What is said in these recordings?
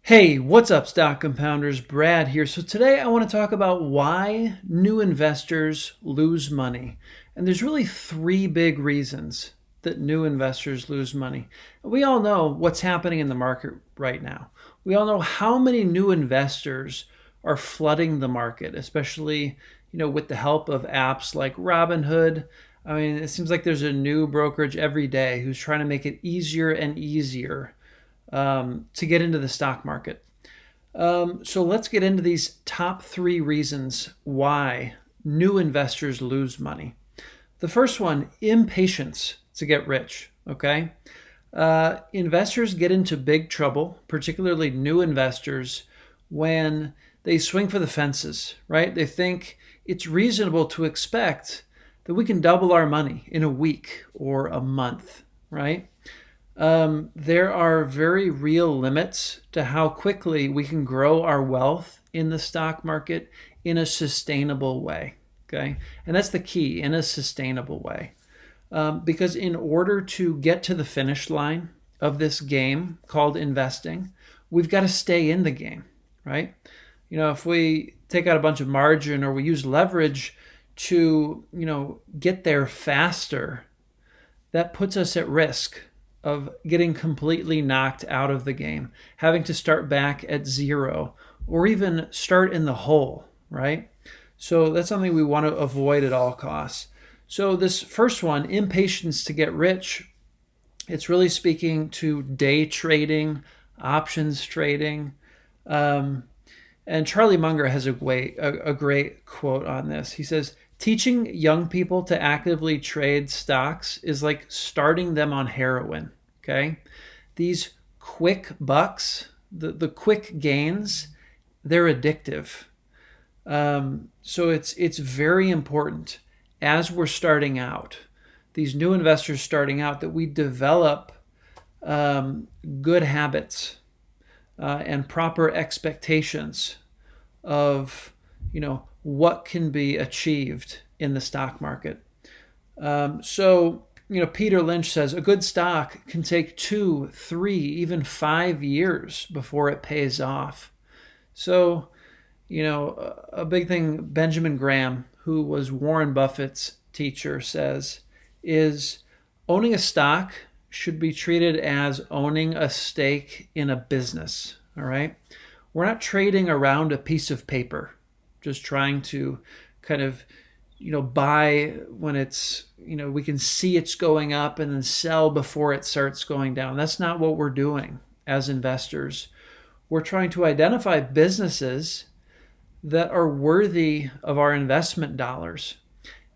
Hey, what's up, stock compounders? Brad here. So, today I want to talk about why new investors lose money. And there's really three big reasons that new investors lose money. We all know what's happening in the market right now. We all know how many new investors are flooding the market, especially, with the help of apps like Robinhood. I mean, it seems like there's a new brokerage every day who's trying to make it easier and easier to get into the stock market. So let's get into these top three reasons why new investors lose money. The first one, impatience to get rich. Okay. Investors get into big trouble, particularly new investors, when they swing for the fences, right? They think it's reasonable to expect that we can double our money in a week or a month, right? There are very real limits to how quickly we can grow our wealth in the stock market in a sustainable way. Okay. And that's the key, in a sustainable way. Because in order to get to the finish line of this game called investing, we've got to stay in the game, right? If we take out a bunch of margin or we use leverage to, get there faster, that puts us at risk of getting completely knocked out of the game, having to start back at zero or even start in the hole, right? So that's something we want to avoid at all costs. So this first one, impatience to get rich, it's really speaking to day trading, options trading. And Charlie Munger has a great quote on this. He says, teaching young people to actively trade stocks is like starting them on heroin, okay? These quick bucks, the quick gains, they're addictive. So it's very important as we're starting out, these new investors starting out, that we develop good habits and proper expectations of, what can be achieved in the stock market. So, Peter Lynch says a good stock can take 2, 3, even 5 years before it pays off. So, a big thing Benjamin Graham, who was Warren Buffett's teacher, says is owning a stock should be treated as owning a stake in a business. All right. We're not trading around a piece of paper, just trying to kind of, buy when it's, we can see it's going up and then sell before it starts going down. That's not what we're doing as investors. We're trying to identify businesses that are worthy of our investment dollars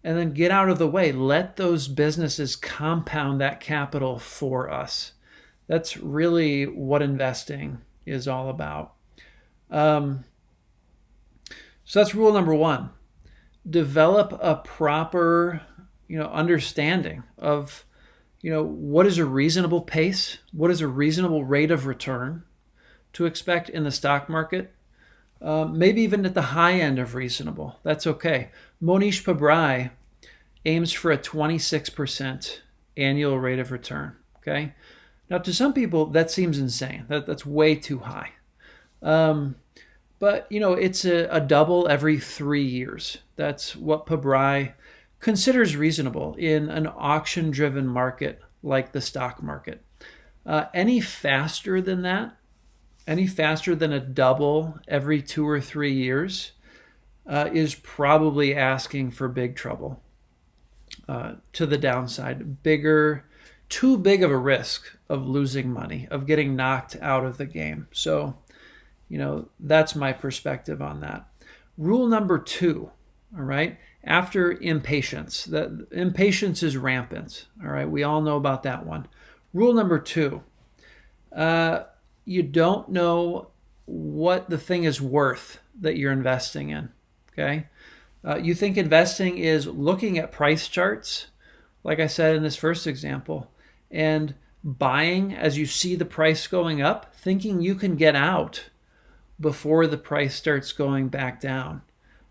and then get out of the way. Let those businesses compound that capital for us. That's really what investing is all about. So that's rule number one. Develop a proper, understanding of, what is a reasonable pace? What is a reasonable rate of return to expect in the stock market? Maybe even at the high end of reasonable. That's okay. Monish Pabrai aims for a 26% annual rate of return. Okay. Now, to some people, that seems insane. That's way too high. But, it's a double every 3 years. That's what Pabrai considers reasonable in an auction-driven market like the stock market. Any faster than that, any faster than a double every 2 or 3 years, is probably asking for big trouble, to the downside. Too big of a risk of losing money, of getting knocked out of the game. So, that's my perspective on that. Rule number 2, all right, after impatience. That impatience is rampant, all right? We all know about that one. Rule number 2, you don't know what the thing is worth that you're investing in, okay? You think investing is looking at price charts, like I said in this first example, and buying as you see the price going up, thinking you can get out before the price starts going back down.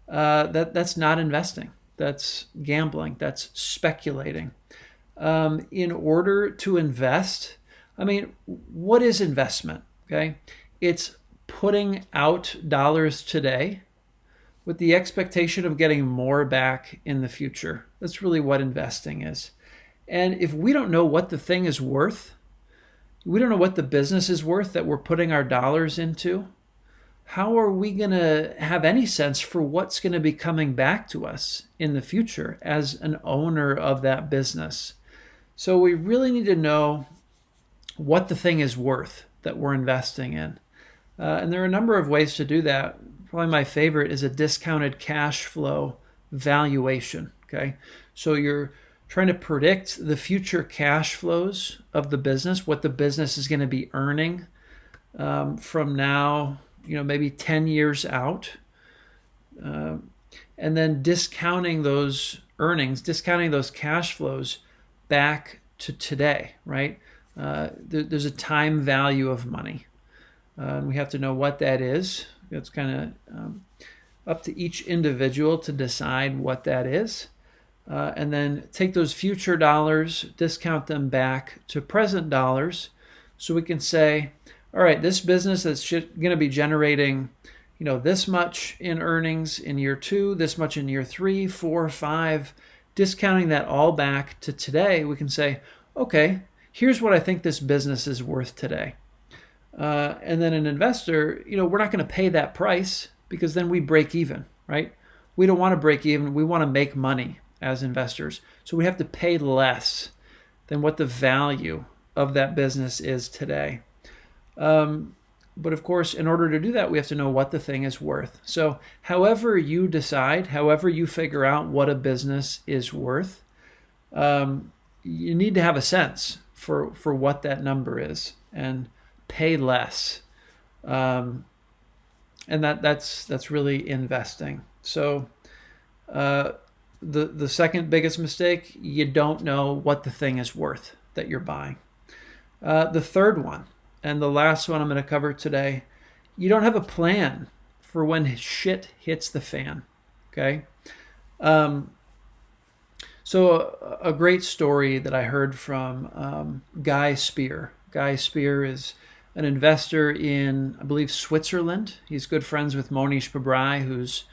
That's not investing. That's gambling. That's speculating. In order to invest, what is investment? Okay, it's putting out dollars today with the expectation of getting more back in the future. That's really what investing is. And if we don't know what the thing is worth, we don't know what the business is worth that we're putting our dollars into, how are we going to have any sense for what's going to be coming back to us in the future as an owner of that business? So we really need to know what the thing is worth that we're investing in. And there are a number of ways to do that. Probably my favorite is a discounted cash flow valuation. Okay, so you're trying to predict the future cash flows of the business, what the business is going to be earning from now, maybe 10 years out, and then discounting those earnings, discounting those cash flows back to today, right? There's a time value of money. We have to know what that is. It's kind of up to each individual to decide what that is. And then take those future dollars, discount them back to present dollars, so we can say, all right, this business that's going to be generating, this much in earnings in year 2, this much in year 3, 4, 5, discounting that all back to today, we can say, okay, here's what I think this business is worth today. And then an investor, we're not going to pay that price because then we break even, right? We don't want to break even. We want to make money as investors. So we have to pay less than what the value of that business is today. But of course, in order to do that, we have to know what the thing is worth. So however you decide, however you figure out what a business is worth, you need to have a sense for what that number is and pay less. And that's really investing. So the second biggest mistake, you don't know what the thing is worth that you're buying. The third one, and the last one I'm going to cover today, you don't have a plan for when shit hits the fan. Okay? So a great story that I heard from Guy Spear. Guy Spear is an investor in, I believe, Switzerland. He's good friends with Monish Pabrai, who's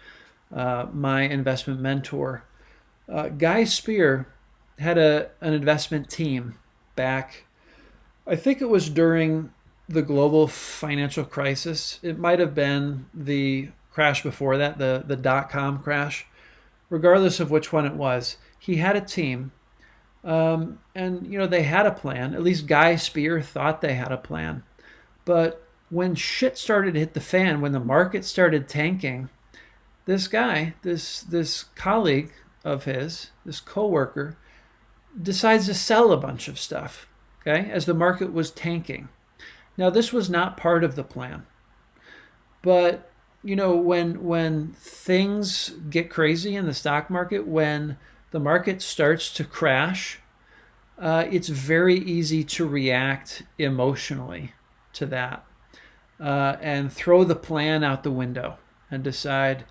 my investment mentor. Guy Spear had an investment team back, I think it was during the global financial crisis. It might have been the crash before that, the dot-com crash. Regardless of which one it was, he had a team, and they had a plan. At least Guy Spear thought they had a plan. But when shit started to hit the fan, when the market started tanking, this guy, this colleague of his, this coworker, decides to sell a bunch of stuff, okay, as the market was tanking. Now, this was not part of the plan. But, when things get crazy in the stock market, when the market starts to crash, it's very easy to react emotionally to that and throw the plan out the window and decide,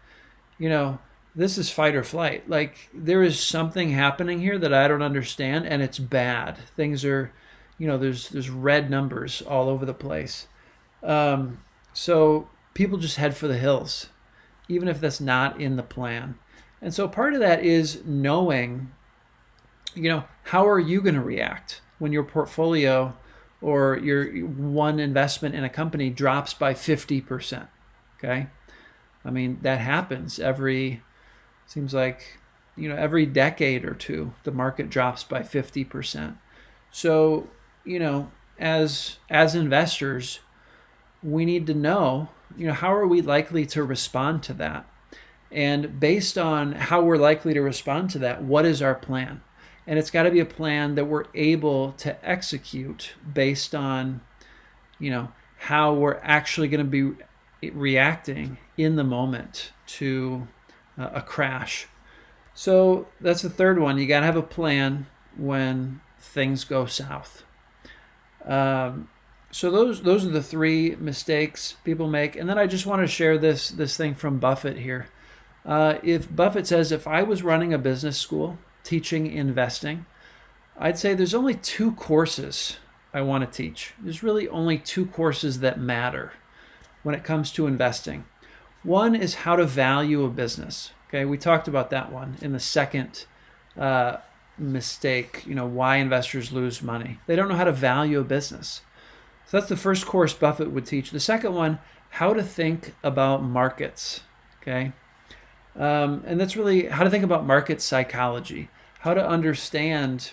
this is fight or flight. Like, there is something happening here that I don't understand, and it's bad. Things are, there's red numbers all over the place. So people just head for the hills, even if that's not in the plan. And so part of that is knowing, how are you going to react when your portfolio or your one investment in a company drops by 50%, okay? I mean, that happens seems like, every decade or two, the market drops by 50%. So, as investors, we need to know, how are we likely to respond to that? And based on how we're likely to respond to that, what is our plan? And it's got to be a plan that we're able to execute based on, how we're actually going to be reacting in the moment to a crash. So that's the third one. You got to have a plan when things go south. So those are the three mistakes people make. And then I just want to share this thing from Buffett here. If Buffett says, if I was running a business school teaching investing, I'd say there's only 2 courses I want to teach. There's really only 2 courses that matter. when it comes to investing. One is how to value a business. Okay, we talked about that one in the second mistake, why investors lose money. They don't know how to value a business. So that's the first course Buffett would teach. The second one, how to think about markets. Okay, and that's really how to think about market psychology, how to understand,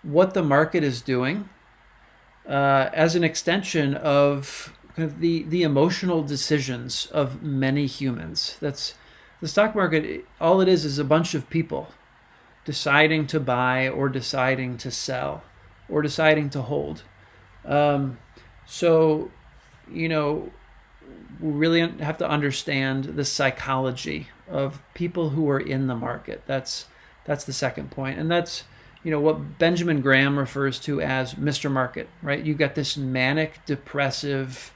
what the market is doing as an extension of kind of the emotional decisions of many humans. That's the stock market. All it is a bunch of people deciding to buy or deciding to sell or deciding to hold. So, we really have to understand the psychology of people who are in the market. That's the second point, and that's what Benjamin Graham refers to as Mr. Market, right? You got this manic, depressive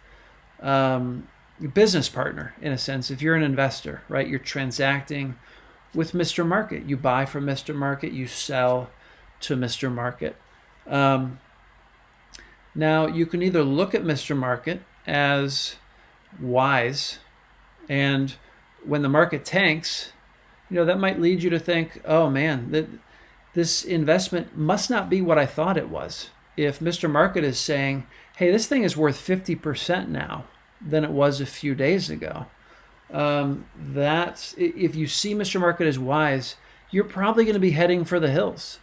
business partner, in a sense. If you're an investor, right, you're transacting with Mr. Market. You buy from Mr. Market, you sell to Mr. Market. Now, you can either look at Mr. Market as wise, and when the market tanks, that might lead you to think, oh man, that this investment must not be what I thought it was. If Mr. Market is saying, hey, this thing is worth 50% now than it was a few days ago, if you see Mr. Market as wise, you're probably going to be heading for the hills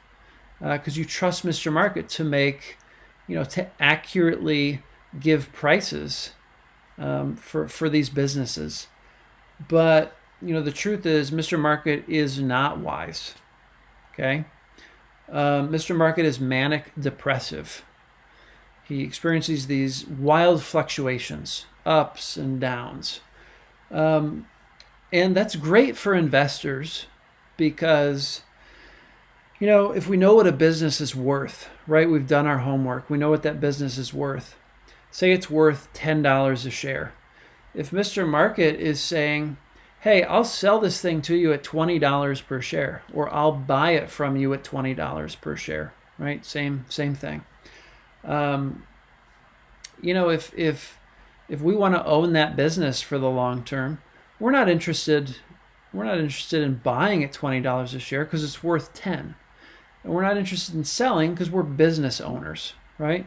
because you trust Mr. Market to make, to accurately give prices for these businesses. But, the truth is Mr. Market is not wise. Okay? Mr. Market is manic depressive. He experiences these wild fluctuations, ups and downs. And that's great for investors because, if we know what a business is worth, right? We've done our homework. We know what that business is worth. Say it's worth $10 a share. If Mr. Market is saying, hey, I'll sell this thing to you at $20 per share, or I'll buy it from you at $20 per share, right? Same thing. If we want to own that business for the long term, we're not interested in buying at $20 a share because it's worth 10. And we're not interested in selling because we're business owners, right?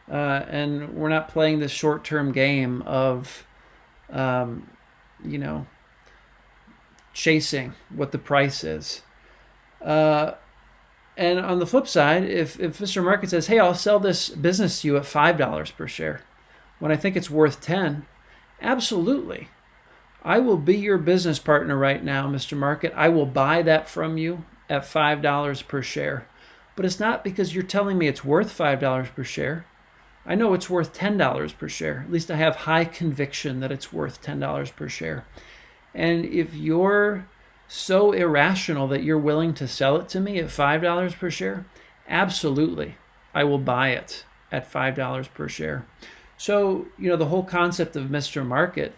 And we're not playing this short-term game of, chasing what the price is. And on the flip side, if Mr. Market says, hey, I'll sell this business to you at $5 per share when I think it's worth 10, absolutely. I will be your business partner right now, Mr. Market. I will buy that from you at $5 per share. But it's not because you're telling me it's worth $5 per share. I know it's worth $10 per share. At least I have high conviction that it's worth $10 per share. And if you're so irrational that you're willing to sell it to me at $5 per share, absolutely, I will buy it at $5 per share. So, the whole concept of Mr. Market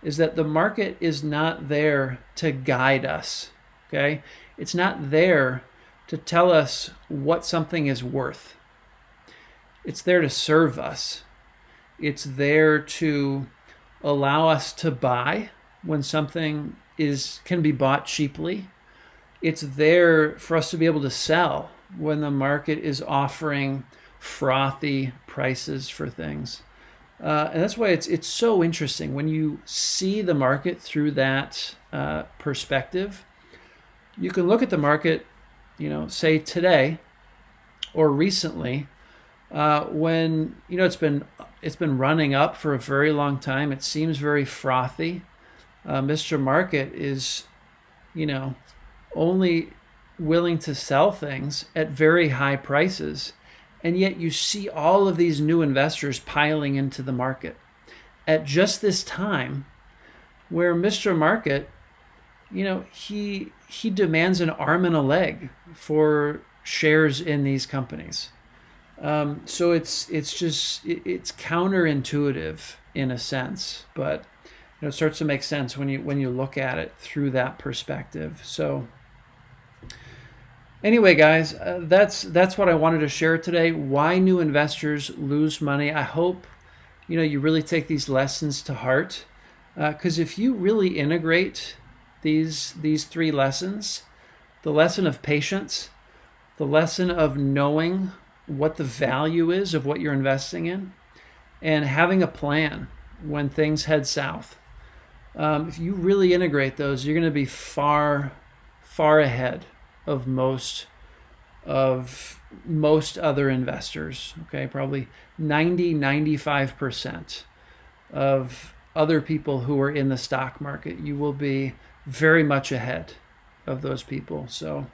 is that the market is not there to guide us, okay? It's not there to tell us what something is worth. It's there to serve us. It's there to allow us to buy when something can be bought cheaply. It's there for us to be able to sell when the market is offering frothy prices for things. And that's why it's so interesting when you see the market through that perspective. You can look at the market, say today or recently, when it's been running up for a very long time. It seems very frothy. Mr. Market is, only willing to sell things at very high prices. And yet you see all of these new investors piling into the market at just this time where Mr. Market, he demands an arm and a leg for shares in these companies. So it's counterintuitive in a sense, but it starts to make sense when you look at it through that perspective. So anyway, guys, that's what I wanted to share today. Why new investors lose money. I hope you really take these lessons to heart. Because if you really integrate these three lessons, the lesson of patience, the lesson of knowing what the value is of what you're investing in, and having a plan when things head south. If you really integrate those, you're going to be far, far ahead of most other investors. Okay, probably 95% of other people who are in the stock market. You will be very much ahead of those people. So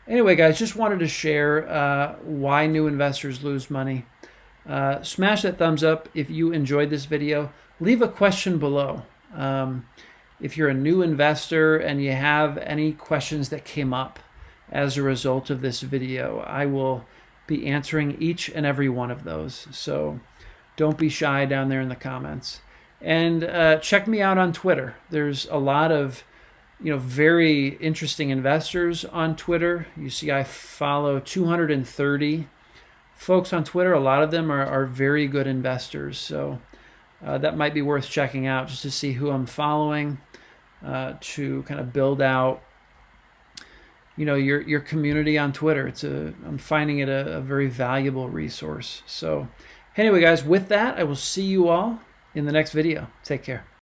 anyway, guys, just wanted to share why new investors lose money. Smash that thumbs up if you enjoyed this video. Leave a question below. If you're a new investor and you have any questions that came up as a result of this video, I will be answering each and every one of those. So don't be shy down there in the comments. And check me out on Twitter. There's a lot of very interesting investors on Twitter. You see I follow 230 folks on Twitter. A lot of them are very good investors. So that might be worth checking out just to see who I'm following, to kind of build out your community on Twitter. I'm finding it a very valuable resource. So anyway, guys, with that, I will see you all in the next video. Take care.